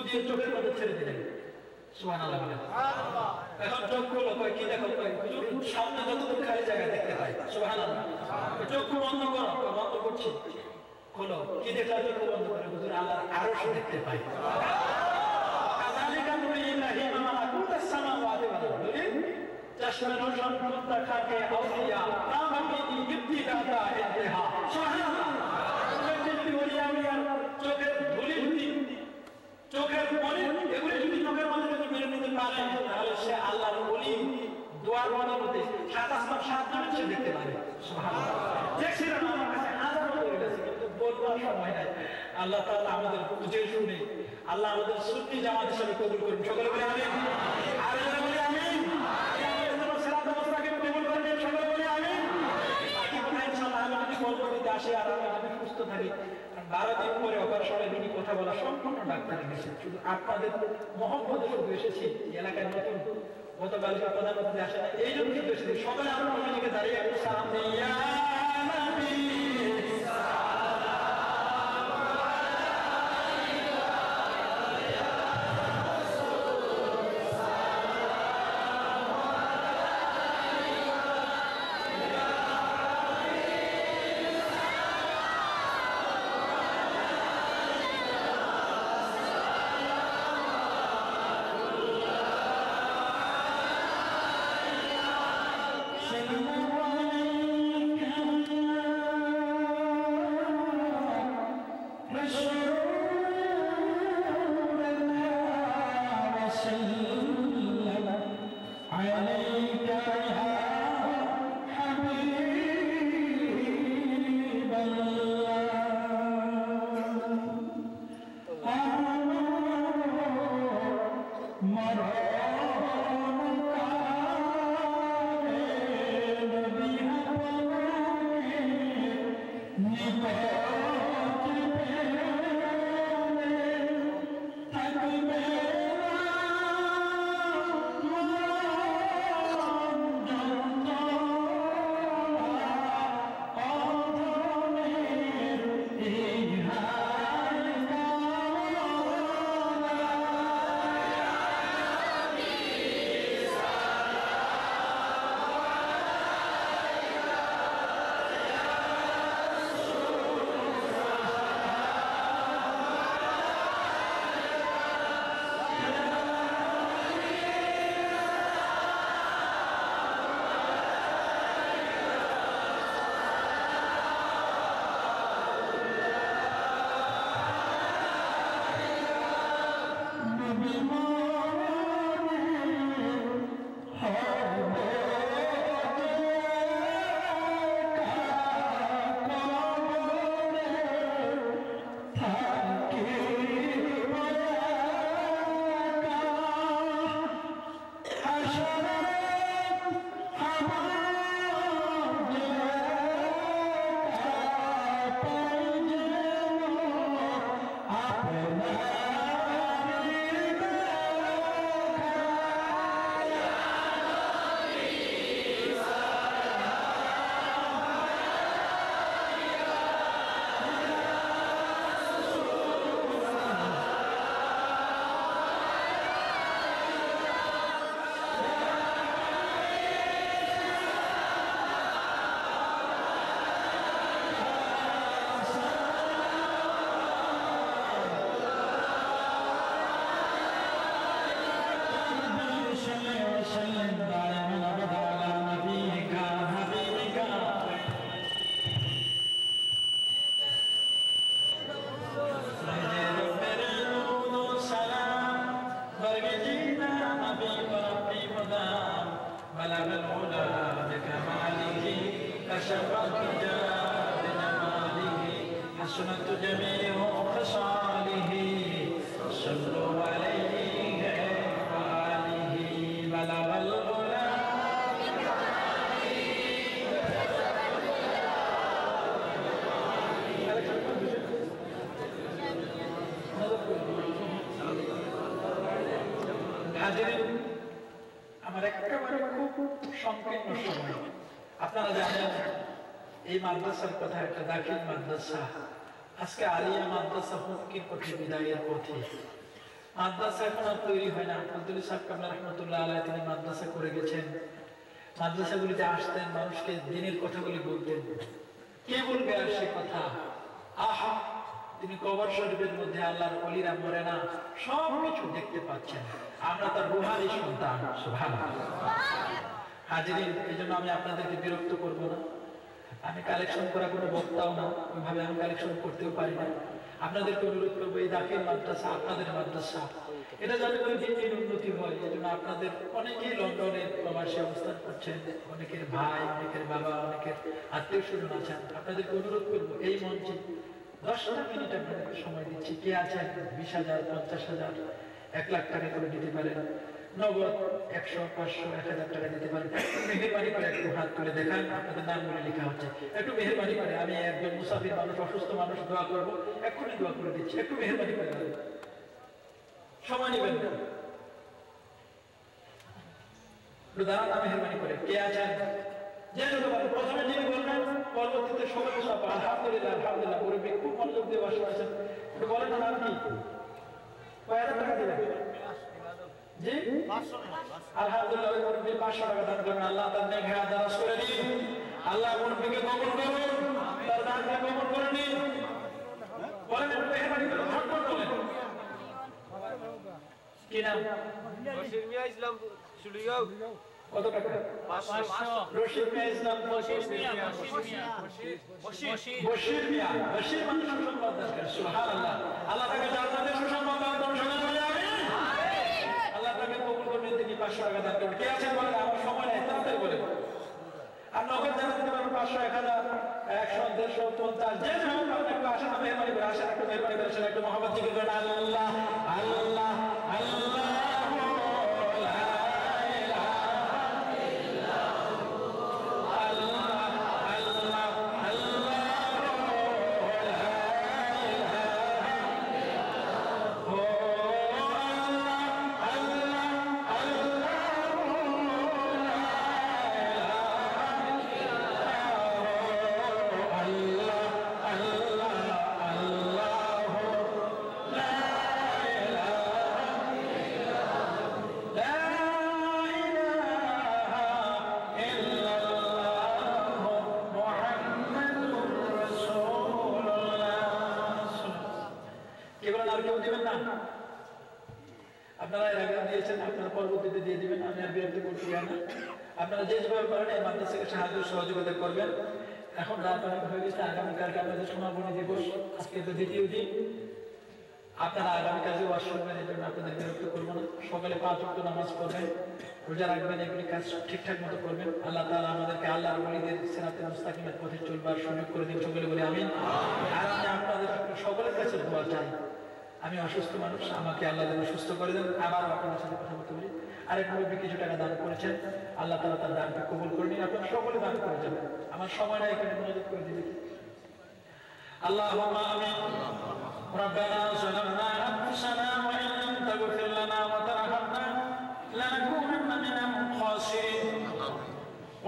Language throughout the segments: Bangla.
দিয়ে চোখের মধ্যে ছেড়ে দিলেন। সুবহানাল্লাহ। এখন চোখ খুলো, কয় কি দেখো? সামনে যতদূর খালি জায়গা দেখতে পাই। সুবহানাল্লাহ। চোখ বন্ধ করো, বন্ধ করছি। খোলো, কি দেখলা? চোখ বন্ধ করে হুজুর আল্লাহর আরশ দেখতে পাই। কাযালিকা নুরি ইব্রাহিম মালাকুতাস সামাওয়াতি ওয়াল আরদি চশমে রোশন কুত্তা খাকে আউলিয়া কামাতি ইবতিদাতা ইন্তেহা। সুবহানাল্লাহ। চোখের ধুলি চোখের মনে এগুলি যদি চোখের মধ্যে যদি মেরে নিতে পারে তাহলে সে আল্লাহর ওলি দোয়ার মধ্যে সাত আসমান সাত জনের সে দেখতে পারে। সুবহানাল্লাহ। দেখছিলেন আমার কাছে হাজার হয়ে গেছে, কিন্তু বলবার সময় নাই। আল্লাহ তাআলা আমাদের বুঝে শুনে আল্লাহ আমাদের সুন্নি জামাত হিসেবে কবুল করুন। সকলে বলে আমিন। আর যারা বলে আমিন, আমাদের সালাত নমস্কারকে কবুল করবেন। সকলে বলে আমিন। বাকি কথা ইনশাআল্লাহ আমি যদি বলতে আসি আর আমি সুস্থ থাকি, 12 দিন পরে অপারেশনের রোগী কথা বলা সম্পূর্ণ ডাক্তারের কাছে। শুধু আপনাদের মহব্বতে শুধু এসেছি, এলাকায় নতুন গতকালকে প্রধানমন্ত্রী আসে না, এই জন্য শুধু এসেছি। সকালে আমরা মহিলাকে দাঁড়িয়ে একটু সালাম দিই, ইয়া নবী حسنت جميع خصاله صلوا عليه وآله بلغ العلا হাজিরিন আমার একেবারে খুব সংকীর্ণ সময় আপনারা জানেন এই মাদ্রাসার কথা একটা দাখিল মাদ্রাসা আজকে আলিয়া মাদ্রাসা হুমকির পথে বিদায়ের পথে মাদ্রাসা এখন আর তৈরি হয় না। আব্দুল সাহেব কামলা রহমতুল্লাহ আলাইহি তিনি মাদ্রাসা করে গেছেন। মাদ্রাসাগুলিতে আসতেন, মানুষকে দিনের কথাগুলি বলতেন। কে বলবে আর সে কথা? আহা, তিনি কবর শরীফের মধ্যে আল্লাহর ওলিরা মরে না, সব কিছু দেখতে পাচ্ছেন। আমরা তার রুহানি সন্তান। সুবহানাল্লাহ। হাজিরিন, এই জন্য আমি আপনাদেরকে বিরক্ত করব না। আমি কালেকশন করা কোনো বক্তাও না, ওইভাবে আমি কালেকশন করতেও পারি না। আপনাদেরকে অনুরোধ করবো, এই দাখিল মাদ্রাসা আপনাদের মাদ্রাসা, এটা যাতে করে দিন দিন উন্নতি হয়। এই জন্য আপনাদের অনেকেই লন্ডনের প্রবাসী অবস্থান করছেন, অনেকের ভাই, অনেকের বাবা, অনেকের আত্মীয় স্বজন আছেন। আপনাদেরকে অনুরোধ করবো, এই মঞ্চে 10টা মিনিট আপনাদেরকে সময় দিচ্ছি। কে আছেন 20,000, 50,000, 1 লাখ টাকা করে দিতে পারেন, নগদ 100, 500, 1000 টাকা দিতে পারেন। মেহরবানি করে একটু হাত তুলে দেখান, আপনাদের নামগুলো লেখা হচ্ছে। একটু মেহরবানি করে, আমি একজন মুসাফির মানুষ, অসুস্থ মানুষ, দোয়া করবো, এক্ষুনি দোয়া করে দিচ্ছি। একটু মেহরবানি করে সময় নেবেন না, একটু দাঁড়ান না, মেহরবানি করে। কে আছেন? যে প্রথমে যিনি বলবেন, পরবর্তীতে সবাই সব আলহামদুলিল্লাহ আলহামদুলিল্লাহ মুরব্বী খুব মনোযোগ দিয়ে বসে আছেন, একটু বলেন না নাম কি? কয় হাজার টাকা দিবেন? জি আলহামদুলিল্লাহ, ওই মুরব্বী 500 টাকা দান করবেন। আল্লাহ তার নেক হায়াত দারাজ করে দিন। আল্লাহ মুরব্বীকে কবুল করুন, তার দানকে কবুল করে নিন। বলেন একটু মেহরবানি করে, ঝটপট বলেন। কি নাম? বশির মিয়া ইসলাম সুলিগাঁও। কত টাকা? 500। রশিদ মিয়া ইসলাম। বশির মিয়া। বশির মিয়া, বশির মানে সুসংবাদ দরকার। সুবহানাল্লাহ। আল্লাহ তাকে জান্নাতের সুসংবাদ দান করুন। আল্লাহ তাকে কবুল করবেন। তিনি 500 টাকা দান করবেন। কে আছেন বলেন? আমার সময় নেই, তাড়াতাড়ি বলেন। আর নগদ জানা দিতে পারবেন 500, 1000, 100, 150, 50, যে যেমন পারেন। একটু আসেন, মেহরবানি করে আসেন, একটু মেহরবানি করে আসেন, একটু মহব্বত জিকির করেন। আল্লাহ আল্লাহ আল্লাহ। আপনারা এর আগে দিয়েছেন, আপনারা পরবর্তীতে দিয়ে দিবেন। আমি আর বিরক্ত করতে চাই না। আপনারা যে যেভাবে পারেন এই মাদ্রাসাকে সাহায্য সহযোগিতা করবেন। এখন রাত অনেক হয়ে গেছে, আগামীকালকে আপনাদের সমাপনী দিবস, আজকে তো দ্বিতীয় দিন। আপনারা আগামীকালকে ওয়াজ শুনবেন, এই জন্য আপনাদের বিরক্ত করবো না। সকালে 5 ওয়াক্ত নামাজ পড়বেন, রোজা রাখবেন, এগুলি কাজ ঠিকঠাক মতো করবেন। আল্লাহ তাআলা আমাদেরকে আল্লাহর ওলিদের সিরাতে মুস্তাকিমের পথে চলবার সুযোগ করে দিন। সকলে বলি আমিন। আর আমি আপনাদের সকলের কাছে দোয়া চাই। আমি অসুস্থ মানুষ, আমাকে আল্লাহ যেন সুস্থ করে দেন। আবার আপনার সাথে কথা বলতে পারি। আরেক মুরব্বী কিছু টাকা দান করেছেন, আল্লাহ তাআলা তার দানকে কবুল করে নিন। আপনারা সকলে দান করে যাবেন। আমার সময়টা এখানে মনোযোগ করে দিলে কি? আল্লাহুম্মা আমিন। রব্বানা যালামনা আনফুসানা ওয়া ইন লাম তাগফির লানা ওয়া তারহামনা লানাকুনান্না মিনাল খাসিরিন।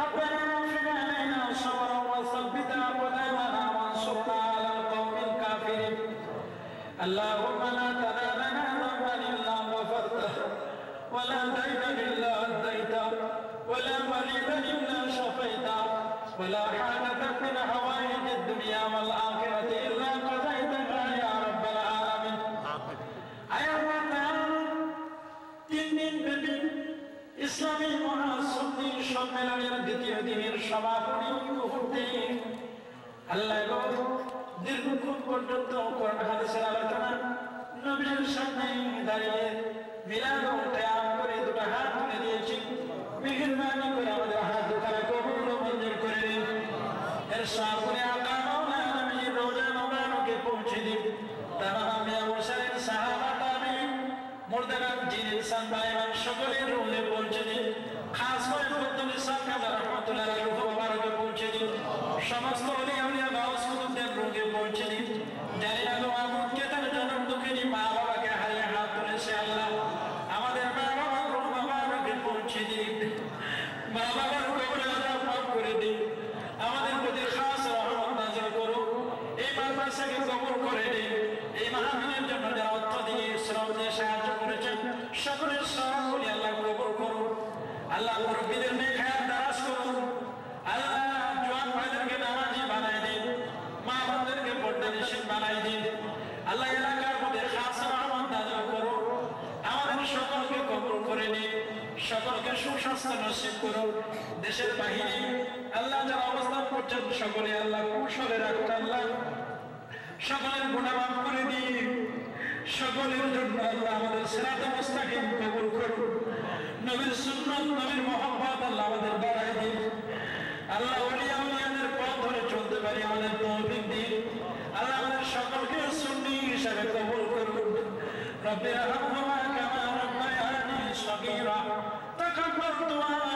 রব্বানা আফরিগ আলাইনা সাবরান ওয়া সাব্বিত aqdamana ওয়ানসুরনা আলাল কওমিল কাফিরিন। اللهم لا تدع لنا ذنبا الا غفرته ولا دينا الا اديته ولا مريضا الا شفيته ولا حاجة من حوائج الدنيا والاخرة الا قضيتها يا رب العالمين. يا رب তিন ব্যাপী ইসলামী মহাসন্ধির সম্মেলনের দ্বিতীয় দিনের সমাপনী মুহূর্তে আল্লাহ দীর্ঘক্ষণ পর্যন্ত কোরআন হাদিসের আলোচনা, নবীর সামনে দাঁড়িয়ে মিলাদ ও কিয়াম করে দুটো হাত তুলে দিয়েছি। মেহেরবানি করে আমাদের হাত দুখানা কবুল ও মঞ্জুর করে দিন। এর সামনে আকা মাওলানা নবীর রওজা মোবারকে পৌঁছে দিন। তামাম আম্বিয়া মুরসালিন সাহাবা তাবিঈন মুরদাগান জিন ইনসান বাইমান সকলের রুহে পৌঁছে দিন। খাস করে ফজলুল ইসলাম কামলা রাহমাতুল্লাহ আলাইহি রুহে মোবারকে পৌঁছে দিন। সমস্ত ওলিয়া উলিয়া গাউস কুতুবদের রুহে পৌঁছে দিন। জালিলা গো মাহমুদকে তার জনম দুঃখিনী মা বাবাকে হারিয়ে হাত তুলেছে আল্লাহ, আমাদের মা বাবার রুহ মোবারকে পৌঁছে দিন। মা বাবার কবরে আযাব মাফ করে দিন। আমাদের প্রতি খাস রহমত নাযিল করুন। এই মাদ্রাসাকে কবুল করে দিন। এই মাহফিলের জন্য যারা অর্থ দিয়ে শ্রম দিয়ে সাহায্য সকলের সবগুলি আল্লাহ কবুল করুন। আল্লাহ মুরব্বীদের নেক হায়াত দারাজ করুন। আল্লাহ জওয়ান ভাইদেরকে নামাজি বানায় দিন, মা বোনদেরকে পর্দানিশীল বানায় দিন। আল্লাহ এলাকার মধ্যে খাস রহমত নাযিল করুন। আমাদের সকলকে কবুল করে নিন, সকলকে সুস্বাস্থ্য নসিব করুন। দেশের বাহিরে আল্লাহ যারা অবস্থান করছেন সকলে আল্লাহ কুশলে রাখুন। আল্লাহ সকলের গুনাহ মাফ করে দিন। সকলের জন্য আল্লাহ আমাদের সিরাত মুস্তাকিম কবুল করুন। নবীর সুন্নাত নবীর মুহাব্বত আল্লাহ আমাদের বাড়ায় দিন। আল্লাহ ওলিয়া উলিয়াদের পথ ধরে চলতে পারি আমাদের তৌফিক দিন। আল্লাহ আমাদের সকলকে সুন্নি হিসাবে কবুল করুন। রব্বির রহমহুমা কামা রাব্বায়ানি সগীরা তাকাব্বাল দুআ।